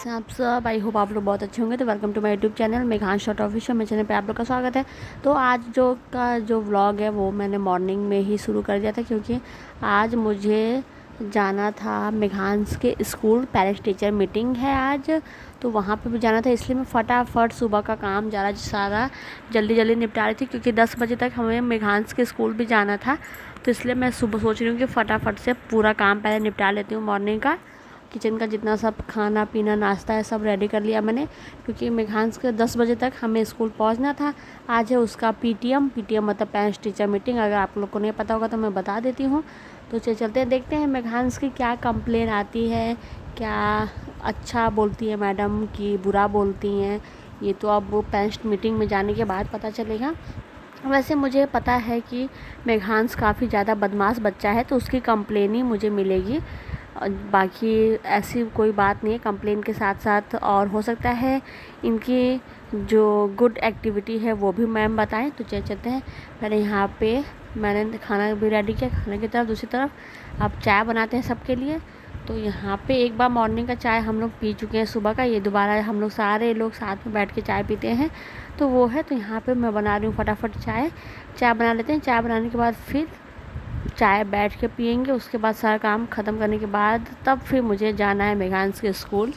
कैसे हैं आप सब। आई होप आप लोग बहुत अच्छे होंगे। तो welcome to my YouTube channel Meghansh short official. मेरे चैनल पे आप लोग का स्वागत है। तो आज जो व्लॉग है वो मैंने मॉर्निंग में ही शुरू कर दिया था, क्योंकि आज मुझे जाना था मेघांश के स्कूल। पेरेंट्स टीचर मीटिंग है आज, तो वहाँ पे भी जाना था। इसलिए मैं फटाफट सुबह का काम सारा जल्दी निपटा रही थी, क्योंकि 10 बजे तक हमें मेघांश के स्कूल भी जाना था। तो इसलिए मैं सुबह सोच रही हूँ कि फटाफट से पूरा काम पहले निपटा लेती हूँ मॉर्निंग का। किचन का जितना सब खाना पीना नाश्ता है सब रेडी कर लिया मैंने, क्योंकि मेघांश के 10 बजे तक हमें स्कूल पहुंचना था। आज है उसका पीटीएम मतलब पेरेंट्स टीचर मीटिंग। अगर आप लोग को नहीं पता होगा तो मैं बता देती हूँ। तो चलते हैं, देखते हैं मेघांश की क्या कंप्लेन आती है, क्या अच्छा बोलती है मैडम कि बुरा बोलती हैं। ये तो अब वो पेरेंट्स मीटिंग में जाने के बाद पता चलेगा। वैसे मुझे पता है कि मेघांश काफ़ी ज़्यादा बदमाश बच्चा है, तो उसकी कंप्लेन ही मुझे मिलेगी। बाकी ऐसी कोई बात नहीं है। कंप्लेन के साथ साथ और हो सकता है इनकी जो गुड एक्टिविटी है वो भी मैम बताएं। तो चलते हैं। पहले यहाँ पे मैंने खाना भी रेडी किया। खाने की तरफ दूसरी तरफ अब चाय बनाते हैं सबके लिए। तो यहाँ पे एक बार मॉर्निंग का चाय हम लोग पी चुके हैं सुबह का। ये दोबारा हम लोग सारे लोग साथ में बैठ के चाय पीते हैं, तो वो है। तो यहाँ पे मैं बना रही हूँ फटाफट चाय बना लेते हैं। चाय बनाने के बाद फिर चाय बैठ के पियेंगे। उसके बाद सारा काम ख़त्म करने के बाद तब फिर मुझे जाना है मेघांश के स्कूल।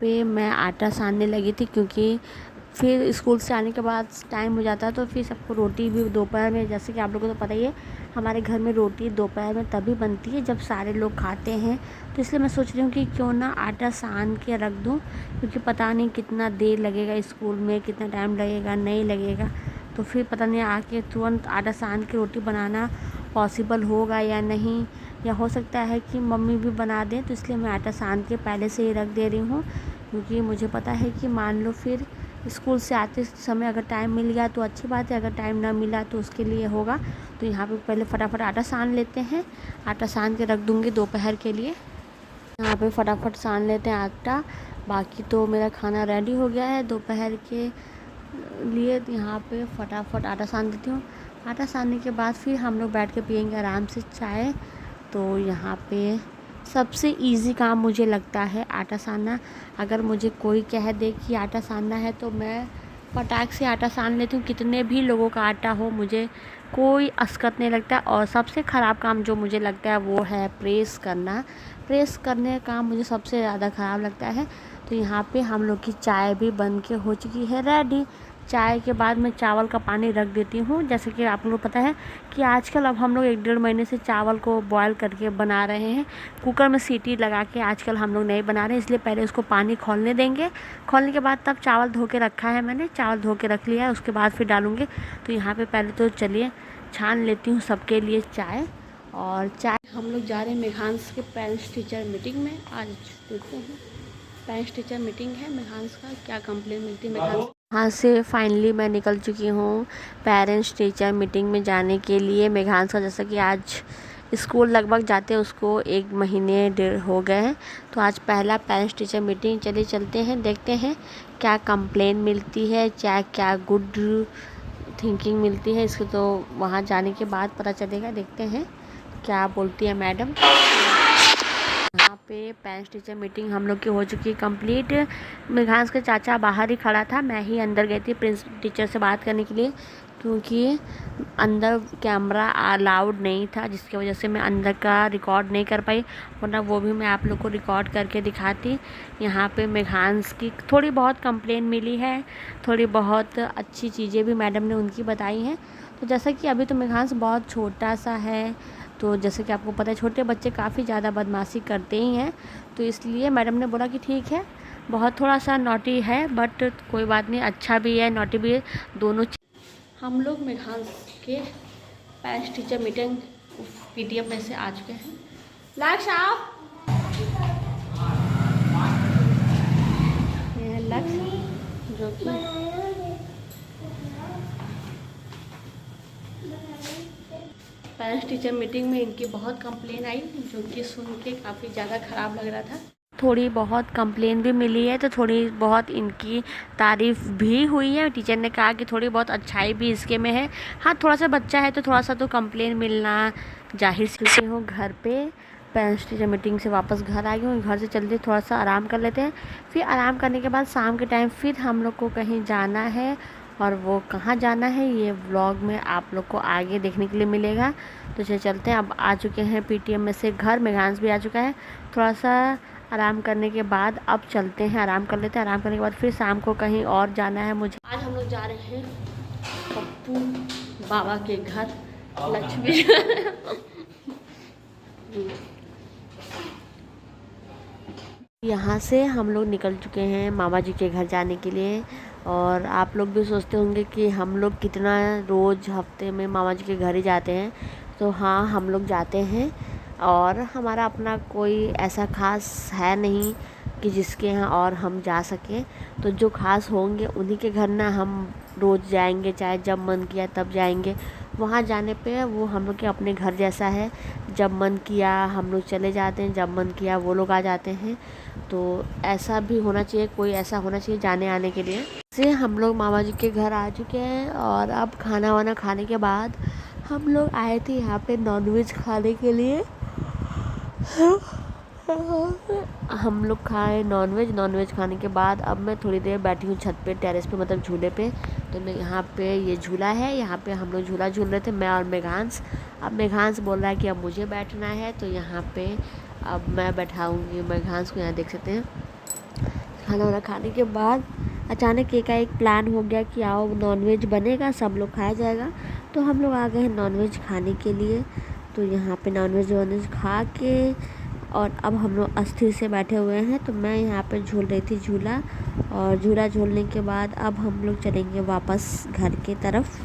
पे मैं आटा सानने लगी थी, क्योंकि फिर स्कूल से आने के बाद टाइम हो जाता है, तो फिर सबको रोटी भी दोपहर में, जैसे कि आप लोगों को तो पता ही है हमारे घर में रोटी दोपहर में तभी बनती है जब सारे लोग खाते हैं। तो इसलिए मैं सोच रही हूँ कि क्यों ना आटा सान के रख दूँ, क्योंकि पता नहीं कितना देर लगेगा स्कूल में, कितना टाइम लगेगा नहीं लगेगा। तो फिर पता नहीं आके तुरंत आटा सान के रोटी बनाना पॉसिबल होगा या नहीं, या हो सकता है कि मम्मी भी बना दें। तो इसलिए मैं आटा सान के पहले से ही रख दे रही हूँ, क्योंकि मुझे पता है कि मान लो फिर स्कूल से आते समय अगर टाइम मिल गया तो अच्छी बात है, अगर टाइम ना मिला तो उसके लिए होगा। तो यहाँ पे पहले फटाफट आटा सान लेते हैं। आटा सान के रख दूँगी दोपहर के लिए। यहाँ पे फटाफट सान लेते हैं आटा। बाकी तो मेरा खाना रेडी हो गया है दोपहर के लिए। यहाँ पे फटाफट आटा सान देती हूँ। आटा सानने के बाद फिर हम लोग बैठ के पियेंगे आराम से चाय। तो यहाँ पे सबसे इजी काम मुझे लगता है आटा सानना। अगर मुझे कोई कह दे कि आटा सानना है तो मैं फटाक से आटा सान लेती हूँ। कितने भी लोगों का आटा हो, मुझे कोई असकत नहीं लगता। और सबसे ख़राब काम जो मुझे लगता है वो है प्रेस करना। प्रेस करने का काम मुझे सबसे ज़्यादा ख़राब लगता है। तो यहाँ पे हम लोग की चाय भी बन के हो चुकी है रेडी। चाय के बाद मैं चावल का पानी रख देती हूँ। जैसे कि आप लोगों को पता है कि आजकल अब हम लोग 1-1.5 महीने से चावल को बॉयल करके बना रहे हैं। कुकर में सीटी लगा के आजकल हम लोग नहीं बना रहे हैं, इसलिए पहले उसको पानी खौलने देंगे। खौलने के बाद तब चावल धो के रखा है मैंने, चावल धो के रख लिया है, उसके बाद फिर डालूँगी। तो यहाँ पर पहले तो चलिए छान लेती हूँ सबके लिए चाय। और चाय हम लोग जा रहे हैं मेघांश के पेरेंट्स टीचर मीटिंग में। आज देखते हैं पेरेंट्स टीचर मीटिंग है मेघांश का, क्या कंप्लेन मिलती है मेघांश। यहाँ से फाइनली मैं निकल चुकी हूँ पेरेंट्स टीचर मीटिंग में जाने के लिए मेघांश का। जैसा कि आज स्कूल लगभग जाते हैं उसको 1 महीने डेढ़ हो गए हैं। तो आज पहला पेरेंट्स टीचर मीटिंग, चलिए चलते हैं देखते हैं क्या कंप्लेन मिलती है, चाहे क्या गुड थिंकिंग मिलती है इसको। तो वहाँ जाने के बाद पता चलेगा, देखते हैं क्या बोलती है मैडम। यहाँ पे पेरेंट्स टीचर मीटिंग हम लोग की हो चुकी है कंप्लीट। मेघांश के चाचा बाहर ही खड़ा था, मैं ही अंदर गई थी प्रिंसिपल टीचर से बात करने के लिए, क्योंकि अंदर कैमरा अलाउड नहीं था, जिसकी वजह से मैं अंदर का रिकॉर्ड नहीं कर पाई, वरना वो भी मैं आप लोग को रिकॉर्ड करके दिखाती। यहाँ पे मेघांश की थोड़ी बहुत कंप्लेन मिली है, थोड़ी बहुत अच्छी चीज़ें भी मैडम ने उनकी बताई हैं। तो जैसा कि अभी तो मेघांश बहुत छोटा सा है, तो जैसे कि आपको पता है छोटे बच्चे काफ़ी ज़्यादा बदमाशी करते ही हैं, तो इसलिए मैडम ने बोला कि ठीक है बहुत थोड़ा सा नॉटी है, बट कोई बात नहीं, अच्छा भी है नॉटी भी है, दोनों। हम लोग मेघांश के पेरेंट्स टीचर मीटिंग पीटीएम में से आ चुके हैं। लक्ष्य आप ये है लक्ष्य, जो कि पेरेंट्स टीचर मीटिंग में इनकी बहुत कंप्लेन आई, जो कि सुन के काफ़ी ज़्यादा ख़राब लग रहा था। थोड़ी बहुत कंप्लेन भी मिली है, तो थोड़ी बहुत इनकी तारीफ़ भी हुई है। टीचर ने कहा कि थोड़ी बहुत अच्छाई भी इसके में है। हाँ, थोड़ा सा बच्चा है तो थोड़ा सा तो कंप्लेन मिलना जाहिर सी हूँ। घर पे पेरेंट्स टीचर मीटिंग से वापस घर आ गई हूँ। घर से चलते थोड़ा सा आराम कर लेते हैं, फिर आराम करने के बाद शाम के टाइम फिर हम लोग को कहीं जाना है, और वो कहाँ जाना है ये व्लॉग में आप लोग को आगे देखने के लिए मिलेगा। तो चलते हैं। अब आ चुके हैं पीटीएम में से घर, मेघांश भी आ चुका है। थोड़ा सा आराम करने के बाद अब चलते हैं, आराम कर लेते हैं। आराम करने के बाद फिर शाम को कहीं और जाना है मुझे। आज हम लोग जा रहे हैं पप्पू बाबा के घर, लक्ष्मी यहाँ से हम लोग निकल चुके हैं मामा जी के घर जाने के लिए। और आप लोग भी सोचते होंगे कि हम लोग कितना रोज़ हफ्ते में मामा जी के घर ही जाते हैं। तो हाँ, हम लोग जाते हैं, और हमारा अपना कोई ऐसा ख़ास है नहीं कि जिसके यहाँ और हम जा सकें। तो जो ख़ास होंगे उन्हीं के घर ना हम रोज़ जाएंगे, चाहे जब मन किया तब जाएंगे। वहाँ जाने पे वो हम लोग के अपने घर जैसा है, जब मन किया हम लोग चले जाते हैं, जब मन किया वो लोग आ जाते हैं। तो ऐसा भी होना चाहिए, कोई ऐसा होना चाहिए जाने आने के लिए। से हम लोग मामा जी के घर आ चुके हैं, और अब खाना वाना खाने के बाद हम लोग आए थे यहाँ पे नॉनवेज खाने के लिए। हम लोग खाए नॉनवेज खाने के बाद अब मैं थोड़ी देर बैठी हूँ छत पे, टेरेस पे, मतलब झूले पे। तो मैं यहाँ पे ये झूला है, यहाँ पे हम लोग झूला झूल रहे थे, मैं और मेघांश। अब मेघांश बोल रहा है कि अब मुझे बैठना है, तो यहाँ पे अब मैं बैठाऊँगी मेघांश को। यहाँ देख सकते हैं खाना वाना खाने के बाद अचानक एक प्लान हो गया कि आओ नॉनवेज बनेगा, सब लोग खाया जाएगा। तो हम लोग आ गए हैं नॉनवेज खाने के लिए। तो यहाँ पे नॉनवेज खा के और अब हम लोग अस्थिर से बैठे हुए हैं। तो मैं यहाँ पे झूल रही थी झूला, और झूला झूलने के बाद अब हम लोग चलेंगे वापस घर की तरफ।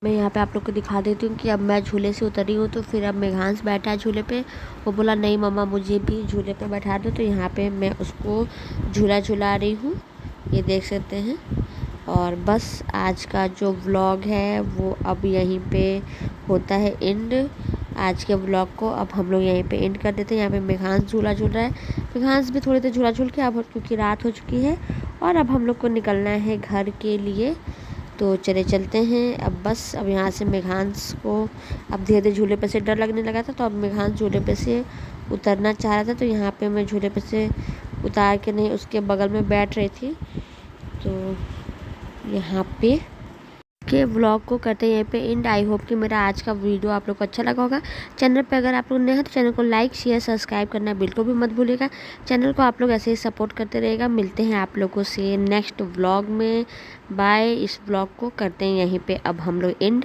मैं यहाँ पे आप लोग को दिखा देती हूँ कि अब मैं झूले से उतरी हूँ। तो फिर अब मेघांश बैठा है झूले पे। वो बोला नहीं मम्मा मुझे भी झूले पे बैठा दो। तो यहाँ पे मैं उसको झूला झुला रही हूँ, ये देख सकते हैं। और बस आज का जो व्लॉग है वो अब यहीं पे होता है एंड। आज के व्लॉग को अब हम लोग यहीं पे एंड कर देते हैं। यहाँ पे मेघांश झूला झूल रहा है। मेघांश भी थोड़ी देर झूला झूल के अब क्योंकि रात हो चुकी है और अब हम लोग को निकलना है घर के लिए। तो चले चलते हैं अब। बस अब यहाँ से मेघांश को अब धीरे धीरे झूले पे से डर लगने लगा था, तो अब मेघांश झूले पे से उतरना चाह रहा था। तो यहाँ पे मैं झूले पे से उतार के नहीं उसके बगल में बैठ रही थी। तो यहाँ पे के व्लॉग को करते हैं यहीं पे एंड। आई होप कि मेरा आज का वीडियो आप लोग को अच्छा लगा होगा। चैनल पे अगर आप लोग नए हैं तो चैनल को लाइक शेयर सब्सक्राइब करना बिल्कुल भी मत भूलिएगा। चैनल को आप लोग ऐसे ही सपोर्ट करते रहिएगा। मिलते हैं आप लोगों से नेक्स्ट व्लॉग में। बाय। इस व्लॉग को करते हैं यहीं पे अब हम लोग एंड।